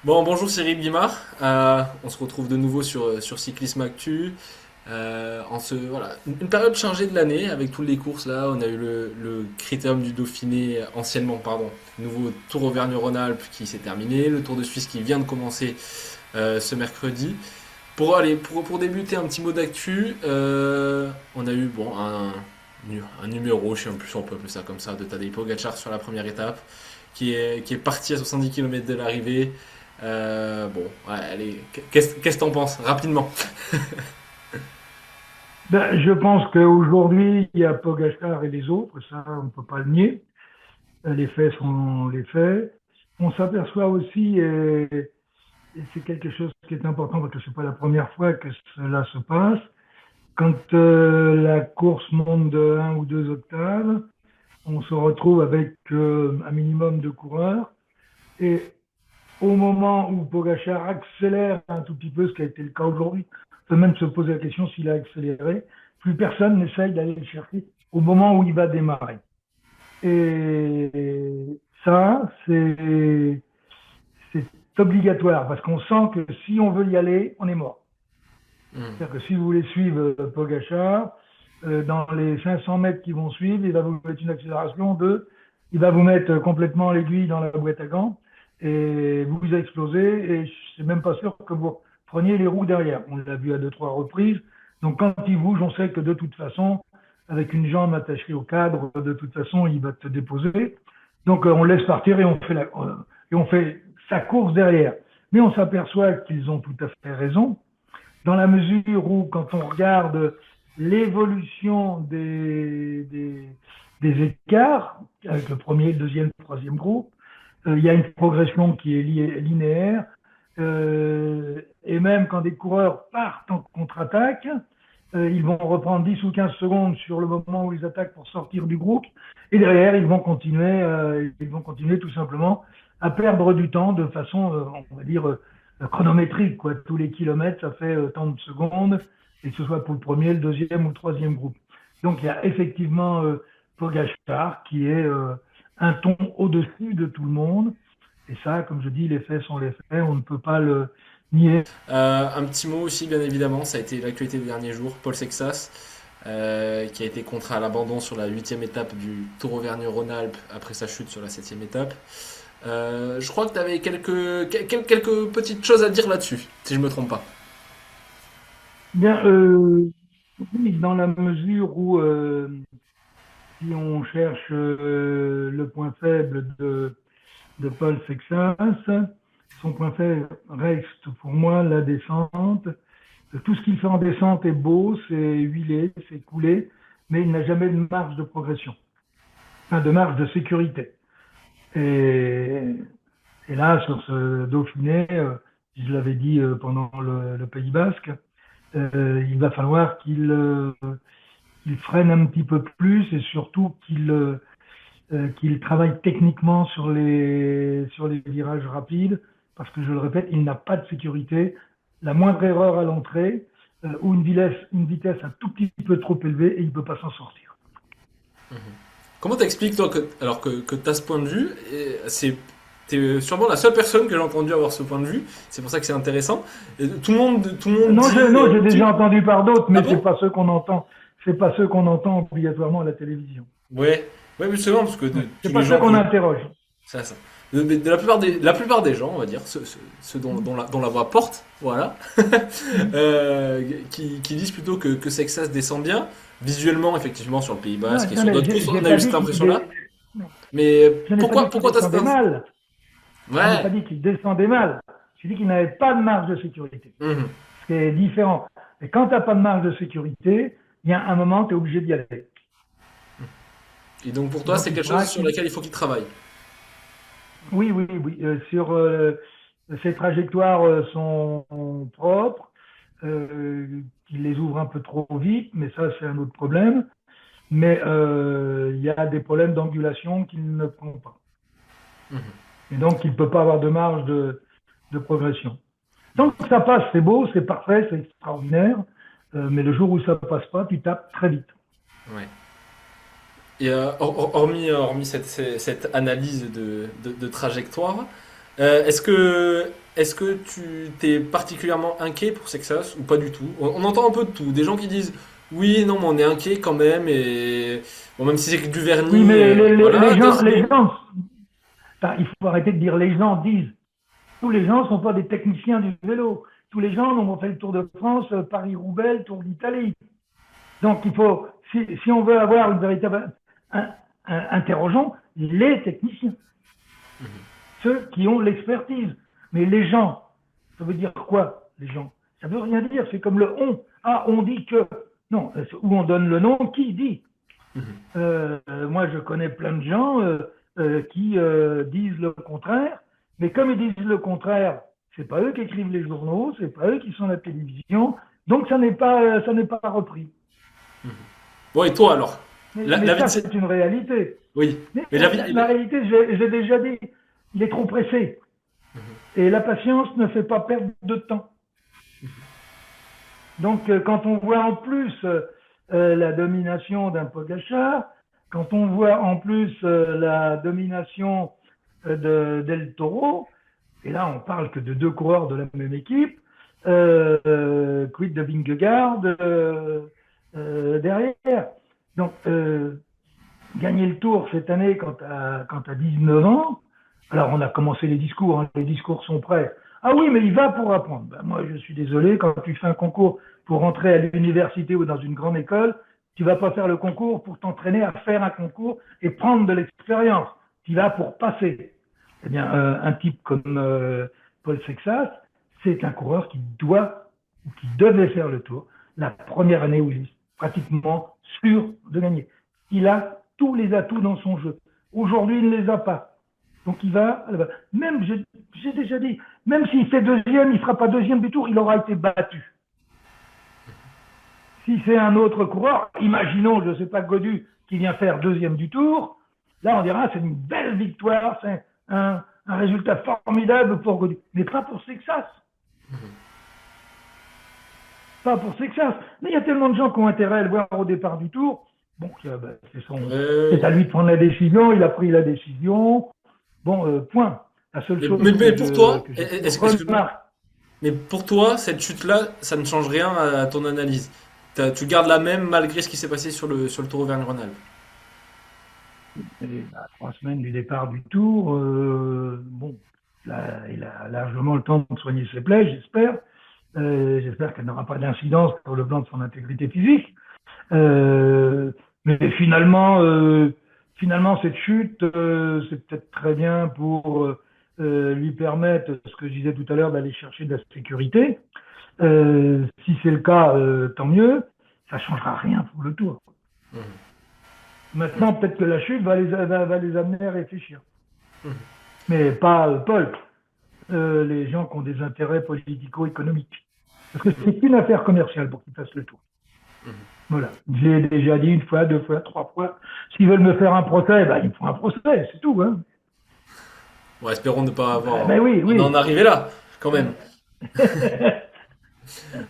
Bon, bonjour Cyril Guimard. On se retrouve de nouveau sur Cyclisme Actu. Voilà, une période chargée de l'année avec toutes les courses là. On a eu le Critérium du Dauphiné, anciennement, pardon, nouveau Tour Auvergne-Rhône-Alpes qui s'est terminé, le Tour de Suisse qui vient de commencer ce mercredi. Pour débuter, un petit mot d'actu. On a eu un numéro, je sais plus si on peut appeler ça comme ça, de Tadej Pogacar sur la première étape, qui est parti à 70 km de l'arrivée. Ouais, allez, qu'est-ce que t'en penses, rapidement? Ben, je pense qu'aujourd'hui, il y a Pogacar et les autres, ça, on ne peut pas le nier. Les faits sont les faits. On s'aperçoit aussi, et c'est quelque chose qui est important parce que c'est pas la première fois que cela se passe, quand la course monte de un ou deux octaves, on se retrouve avec un minimum de coureurs. Et au moment où Pogacar accélère un tout petit peu, ce qui a été le cas aujourd'hui, on peut même se poser la question s'il a accéléré, plus personne n'essaye d'aller le chercher au moment où il va démarrer. Et ça, c'est obligatoire parce qu'on sent que si on veut y aller, on est mort. Hmm. C'est-à-dire que si vous voulez suivre Pogacar, dans les 500 mètres qui vont suivre, il va vous mettre une accélération il va vous mettre complètement l'aiguille dans la boîte à gants et vous explosez et c'est même pas sûr que vous preniez les roues derrière. On l'a vu à deux, trois reprises. Donc quand il bouge, on sait que de toute façon, avec une jambe attachée au cadre, de toute façon, il va te déposer. Donc on laisse partir et on fait sa course derrière. Mais on s'aperçoit qu'ils ont tout à fait raison dans la mesure où, quand on regarde l'évolution des écarts, avec le premier, le deuxième, le troisième groupe, il y a une progression qui est linéaire. Et même quand des coureurs partent en contre-attaque, ils vont reprendre 10 ou 15 secondes sur le moment où ils attaquent pour sortir du groupe. Et derrière, ils vont continuer tout simplement à perdre du temps de façon, on va dire, chronométrique, quoi. Tous les kilomètres, ça fait tant de secondes, et que ce soit pour le premier, le deuxième ou le troisième groupe. Donc il y a effectivement Pogacar qui est un ton au-dessus de tout le monde. Et ça, comme je dis, les faits sont les faits, on ne peut pas le nier. Un petit mot aussi, bien évidemment, ça a été l'actualité des derniers jours. Paul Sexas, qui a été contraint à l'abandon sur la huitième étape du Tour Auvergne-Rhône-Alpes après sa chute sur la septième étape. Je crois que tu avais quelques petites choses à dire là-dessus, si je me trompe pas. Bien, oui, dans la mesure où, si on cherche le point faible de Paul Sexas, son point faible reste pour moi la descente. Tout ce qu'il fait en descente est beau, c'est huilé, c'est coulé, mais il n'a jamais de marge de progression, enfin de marge de sécurité. Et, et là, sur ce Dauphiné, je l'avais dit pendant le Pays Basque, il va falloir qu'il freine un petit peu plus et surtout qu'il travaille techniquement sur les virages rapides, parce que je le répète, il n'a pas de sécurité. La moindre erreur à l'entrée ou une vitesse un tout petit peu trop élevée et il ne peut pas s'en sortir. Comment t'expliques, toi, que tu as ce point de vue? T'es sûrement la seule personne que j'ai entendu avoir ce point de vue. C'est pour ça que c'est intéressant. Et tout le monde Non, dit. non, j'ai déjà entendu par d'autres, Ah mais bon? c'est pas ceux qu'on entend obligatoirement à la télévision. Ouais, ouais, justement, parce que Ouais. C'est tous les pas ceux gens qu'on que interroge. ça. De la plupart des gens, on va dire, ceux dont la voix porte, voilà, qui disent plutôt que Sexas descend bien, visuellement, effectivement, sur le Pays Non, Basque et sur attendez, d'autres courses, j'ai on a eu pas cette dit impression-là. Mais je n'ai pas dit qu'il pourquoi t'as cette descendait mal. Je n'ai Ouais. pas dit qu'il descendait mal. J'ai dit qu'il n'avait pas de marge de sécurité. Mhm. C'est différent. Et quand tu n'as pas de marge de sécurité, il y a un moment, tu es obligé d'y aller. Et donc pour toi, Donc c'est il quelque chose faudra sur qu'il. lequel il faut qu'il travaille. Oui, oui, oui. Sur ces trajectoires sont propres, qu'il les ouvre un peu trop vite, mais ça, c'est un autre problème. Mais il y a des problèmes d'angulation qu'il ne prend pas. Mhm. Et donc, il ne peut pas avoir de marge de progression. Tant que ça passe, c'est beau, c'est parfait, c'est extraordinaire. Mais le jour où ça ne passe pas, tu tapes très vite. Ouais. Et hormis cette analyse de trajectoire, est-ce que tu t'es particulièrement inquiet pour Texas ou pas du tout? On entend un peu de tout. Des gens qui disent oui, non, mais on est inquiet quand même, et bon, même si c'est que du Oui, vernis, mais voilà. D'autres les non. gens, enfin, il faut arrêter de dire les gens disent. Tous les gens ne sont pas des techniciens du vélo. Tous les gens ont fait le Tour de France, Paris-Roubaix, le Tour d'Italie. Donc, il faut, si on veut avoir une véritable, interrogeons les techniciens, ceux qui ont l'expertise. Mais les gens, ça veut dire quoi, les gens? Ça veut rien dire, c'est comme le on. Ah, on dit que. Non, où on donne le nom, qui dit? Moi, je connais plein de gens qui disent le contraire, mais comme ils disent le contraire, c'est pas eux qui écrivent les journaux, c'est pas eux qui sont à la télévision, donc ça n'est pas repris. Bon, et toi alors? La Mais vie de... ça, c'est une réalité. Oui, Mais mais la vie... la réalité, j'ai déjà dit, il est trop pressé. Et la patience ne fait pas perdre de temps. Donc, quand on voit en plus la domination d'un Pogacar, quand on voit en plus la domination Del Toro, et là on parle que de deux coureurs de la même équipe, quid de Vingegaard derrière. Donc, gagner le Tour cette année quand tu as 19 ans, alors on a commencé les discours, hein, les discours sont prêts. Ah oui, mais il va pour apprendre. Ben, moi, je suis désolé, quand tu fais un concours pour rentrer à l'université ou dans une grande école, tu vas pas faire le concours pour t'entraîner à faire un concours et prendre de l'expérience. Tu vas pour passer. Eh bien, un type comme Paul Sexas, c'est un coureur qui doit ou qui devait faire le Tour la première année où il est pratiquement sûr de gagner. Il a tous les atouts dans son jeu. Aujourd'hui, il ne les a pas. Donc il va, même, j'ai déjà dit, même s'il fait deuxième, il ne fera pas deuxième du tour, il aura été battu. Si c'est un autre coureur, imaginons, je ne sais pas, Godu, qui vient faire deuxième du tour, là on dira c'est une belle victoire, c'est un résultat formidable pour Godu, mais pas pour Sexas. Pas pour Sexas. Mais il y a tellement de gens qui ont intérêt à le voir au départ du tour. Bon, c'est à lui de prendre la décision, il a pris la décision. Bon, point. La seule chose mais pour toi, que je excuse-moi, remarque, mais pour toi, cette chute-là, ça ne change rien à ton analyse. Tu gardes la même malgré ce qui s'est passé sur le Tour Auvergne-Rhône-Alpes. à 3 semaines du départ du tour, bon, là, il a largement le temps de soigner ses plaies, j'espère. J'espère qu'elle n'aura pas d'incidence sur le plan de son intégrité physique. Mais finalement, cette chute, c'est peut-être très bien pour lui permettre, ce que je disais tout à l'heure, d'aller chercher de la sécurité. Si c'est le cas, tant mieux. Ça ne changera rien pour le tour. Maintenant, peut-être que la chute va les amener à réfléchir. Mais pas Paul. Les gens qui ont des intérêts politico-économiques. Parce que c'est une affaire commerciale pour qu'ils fassent le tour. Voilà. J'ai déjà dit une fois, 2 fois, 3 fois. S'ils veulent me faire un procès, ben, ils me font un procès, c'est tout. Hein. Bon, espérons ne pas avoir Ben oui, oui. en arriver là, quand même.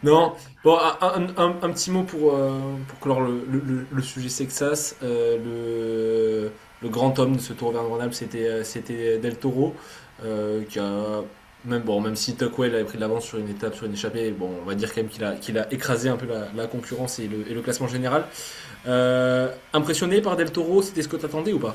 Non. Bon, un petit mot pour clore le sujet Sexas. Le grand homme de ce Tour Auvergne-Rhône-Alpes, c'était Del Toro, qui a même si Tuckwell avait pris de l'avance sur une étape, sur une échappée, bon, on va dire quand même qu'il a écrasé un peu la concurrence et le classement général. Impressionné par Del Toro, c'était ce que t'attendais ou pas?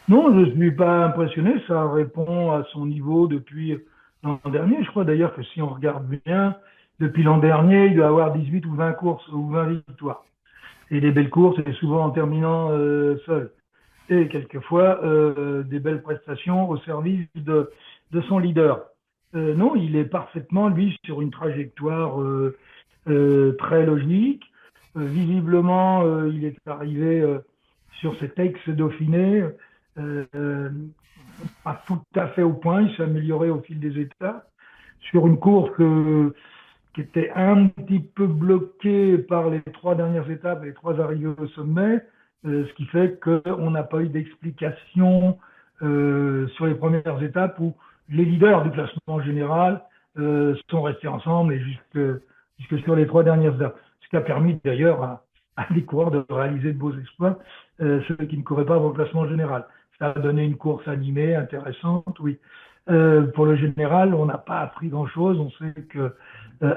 Non, je ne suis pas impressionné. Ça répond à son niveau depuis l'an dernier. Je crois d'ailleurs que si on regarde bien, depuis l'an dernier, il doit avoir 18 ou 20 courses ou 20 victoires. Et les belles courses, c'est souvent en terminant seul. Et quelquefois, des belles prestations au service de son leader. Non, il est parfaitement, lui, sur une trajectoire très logique. Visiblement, il est arrivé sur cet ex-Dauphiné pas tout à fait au point. Il s'est amélioré au fil des étapes. Sur une course qui était un petit peu bloquée par les 3 dernières étapes et les 3 arrivées au sommet, ce qui fait qu'on n'a pas eu d'explication sur les premières étapes où les leaders du classement général sont restés ensemble et jusque sur les 3 dernières étapes. Ce qui a permis d'ailleurs à des coureurs de réaliser de beaux exploits, ceux qui ne couraient pas au classement général. Ça a donné une course animée, intéressante, oui. Pour le général, on n'a pas appris grand-chose. On sait que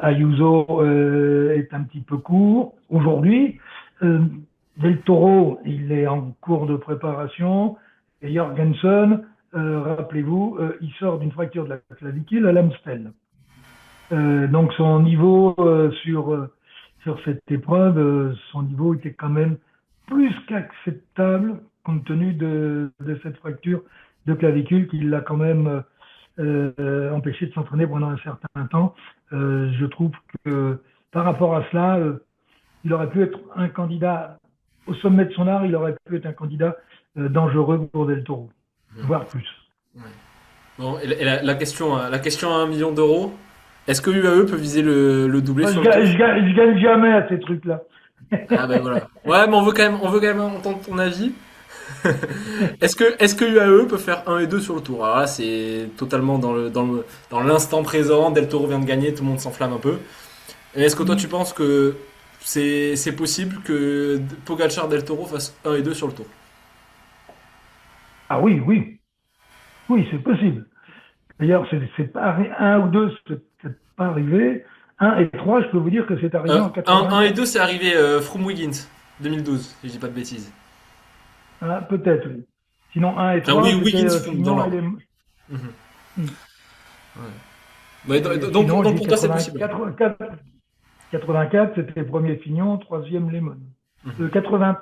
Ayuso est un petit peu court aujourd'hui. Euh, Del Toro, il est en cours de préparation. Et Jorgensen, rappelez-vous, il sort d'une fracture de la clavicule à l'Amstel. Donc son niveau sur cette épreuve, son niveau était quand même plus qu'acceptable compte tenu de cette fracture de clavicule qui l'a quand même empêché de s'entraîner pendant un certain temps. Je trouve que par rapport à cela, il aurait pu être un candidat au sommet de son art, il aurait pu être un candidat dangereux pour Del Toro, voire plus. Ouais. Bon, et la question à 1 million d'euros, est-ce que UAE peut viser le doublé Moi, sur le tour? je gagne jamais à ces trucs-là. Ah ben voilà. Ouais, mais on veut quand même entendre ton avis. Est-ce que UAE peut faire 1 et 2 sur le tour? Alors là, c'est totalement dans l'instant présent. Del Toro vient de gagner, tout le monde s'enflamme un peu. Et est-ce que toi, tu penses que c'est possible que Pogacar Del Toro fasse 1 et 2 sur le tour? Ah oui, oui, oui, c'est possible. D'ailleurs, c'est pas un ou deux, c'est pas arrivé. Un et trois, je peux vous dire que c'est arrivé en 1 et 84. 2, c'est arrivé Froome-Wiggins, 2012, si je dis pas de bêtises. Ah, peut-être, oui. Sinon, un et Ah oui, trois, c'était Wiggins, Froome, dans Fignon et l'ordre. les. Mhm. Hmm. Ouais. Ouais, Et donc, sinon, je donc dis pour toi, c'est possible. 84, c'était premier Fignon, troisième Lemon. Mhm. 80,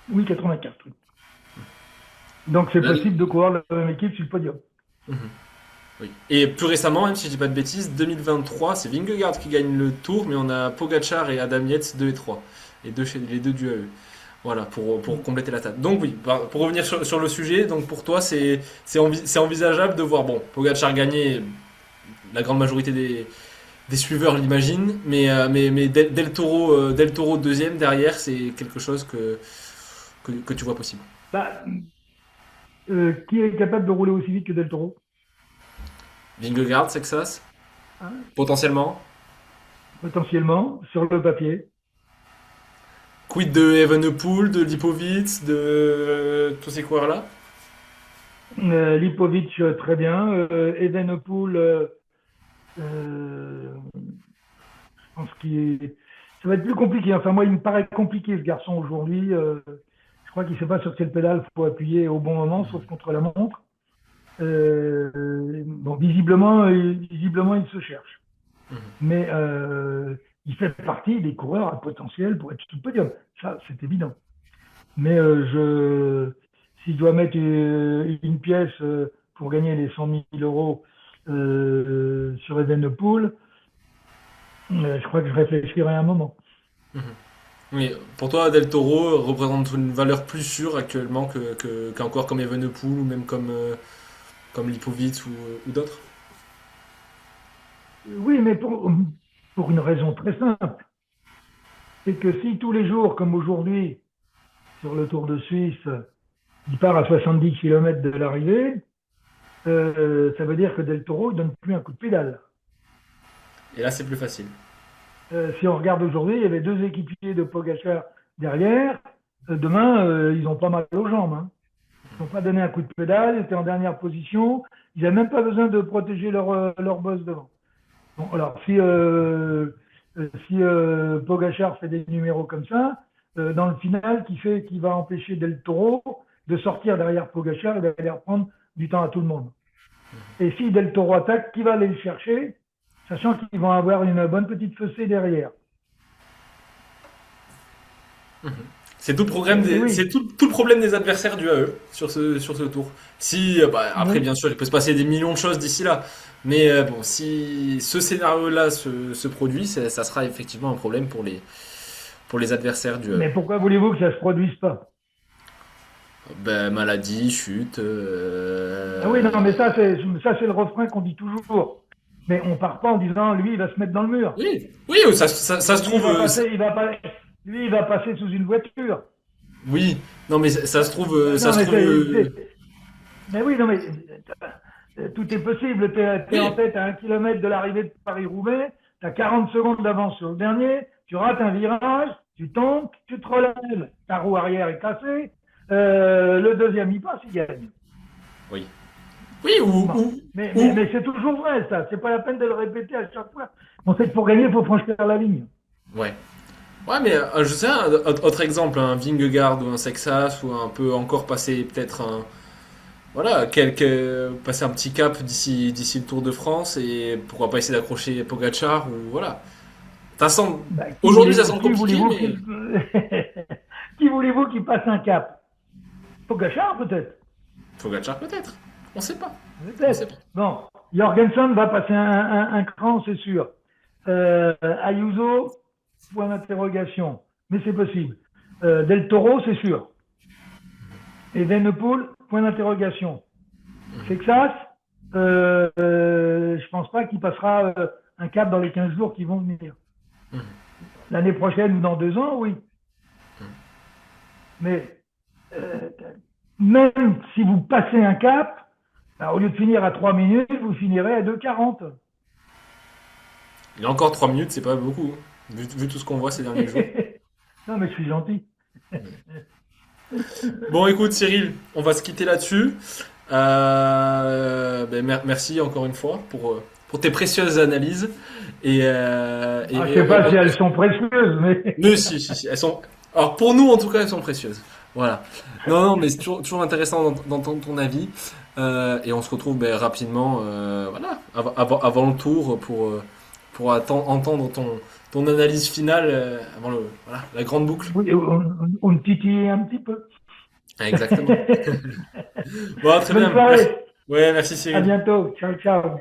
oui, 84, oui. Donc c'est Là, possible de courir la même équipe sur le podium. mhm. Oui. Et plus récemment, même si je dis pas de bêtises, 2023, c'est Vingegaard qui gagne le tour, mais on a Pogacar et Adam Yates 2 et 3. Et les deux du AE. Voilà, pour compléter la table. Donc oui, bah, pour revenir sur le sujet, donc pour toi, c'est envisageable de voir, bon, Pogacar gagner, la grande majorité des suiveurs l'imaginent, mais Del Toro deuxième derrière, c'est quelque chose que tu vois possible. Bah, qui est capable de rouler aussi vite que Del Toro? Vingegaard, Texas, Hein, potentiellement. potentiellement, sur le papier. Quid de Evenepoel, de Lipovitz, de tous ces coureurs-là? Lipovic, très bien. Evenepoel, je pense ça va être plus compliqué. Enfin, moi, il me paraît compliqué ce garçon aujourd'hui. Je crois qu'il ne sait pas sur quelle pédale il faut appuyer au bon moment, sauf contre la montre. Bon, visiblement, il se cherche. Mhm. Mais il fait partie des coureurs à potentiel pour être sur le podium. Ça, c'est évident. Mais s'il doit mettre une pièce pour gagner les 100 000 euros sur Evenepoel, je crois que je réfléchirai un moment. Mhm. Oui, pour toi, Del Toro représente une valeur plus sûre actuellement qu'un coureur comme Evenepoel ou même comme Lipovitz ou d'autres? Oui, mais pour une raison très simple. C'est que si tous les jours, comme aujourd'hui, sur le Tour de Suisse, il part à 70 km de l'arrivée, ça veut dire que Del Toro ne donne plus un coup de pédale. Et là, c'est plus facile. Si on regarde aujourd'hui, il y avait deux équipiers de Pogacar derrière. Demain, ils n'ont pas mal aux jambes. Hein. Ils n'ont pas donné un coup de pédale, ils étaient en dernière position. Ils n'avaient même pas besoin de protéger leur boss devant. Bon, alors, si Pogacar fait des numéros comme ça, dans le final, qui va empêcher Del Toro de sortir derrière Pogacar et d'aller reprendre du temps à tout le monde. Et si Del Toro attaque, qui va aller le chercher, sachant qu'ils vont avoir une bonne petite fessée derrière. Oui, C'est tout le problème des adversaires du AE sur ce tour. Si, bah, après, oui. bien sûr, il peut se passer des millions de choses d'ici là. Mais bon, si ce scénario-là se produit, ça sera effectivement un problème pour les adversaires du AE. Mais pourquoi voulez-vous que ça ne se produise pas? Ben, maladie, chute. Ah oui, non, mais ça c'est le refrain qu'on dit toujours. Mais on part pas en disant lui il va se mettre dans le mur. Oui, oui, ça se Lui il trouve. va passer, lui il va passer sous une voiture. Oui, non, mais ça se trouve. Ça Non se mais trouve. mais oui, non mais tout est possible. T'es en Oui, tête à 1 kilomètre de l'arrivée de Paris-Roubaix, t'as 40 secondes d'avance sur le dernier, tu rates un virage, tu tombes, tu te relèves, ta roue arrière est cassée, le deuxième il passe, il gagne. Oui. Oui, Bon. ou- Mais c'est toujours vrai, ça. C'est pas la peine de le répéter à chaque fois. On sait que pour gagner, il faut franchir la ligne. ouais. Ouais, mais je sais, autre exemple, un Vingegaard ou un Sexas, ou un peu encore passer peut-être un. Voilà, passer un petit cap d'ici le Tour de France et pourquoi pas essayer d'accrocher Pogacar ou voilà. Ça semble, Bah, aujourd'hui ça semble qui compliqué, voulez-vous mais qui voulez-vous qui passe un cap? Pogacar, peut-être. Pogacar peut-être. On sait pas. On sait Peut-être. pas. Bon, Jorgensen va passer un cran, c'est sûr. Ayuso, point d'interrogation. Mais c'est possible. Del Toro, c'est sûr. Et Venepool, point d'interrogation. Texas, je pense pas qu'il passera un cap dans les 15 jours qui vont venir. L'année prochaine ou dans 2 ans, oui. Mais euh, même si vous passez un cap, bah, au lieu de finir à 3 minutes, vous finirez à 2,40. Il y a encore 3 minutes, c'est pas beaucoup, hein, vu tout ce qu'on voit ces derniers jours. Non, mais je suis gentil. Bon, écoute, Cyril, on va se quitter là-dessus. Merci encore une fois pour tes précieuses analyses. Ah, je sais pas si elles sont précieuses, mais Mais si, elles sont. Alors pour nous, en tout cas, elles sont précieuses. Voilà. Non, non, mais c'est toujours intéressant d'entendre ton avis. Et on se retrouve rapidement, voilà, avant le tour pour entendre ton analyse finale avant voilà, la grande boucle. oui, on titille un petit peu. Exactement. Bon, très Bonne bien. Merci. soirée. Ouais, merci À Cyril. bientôt. Ciao, ciao.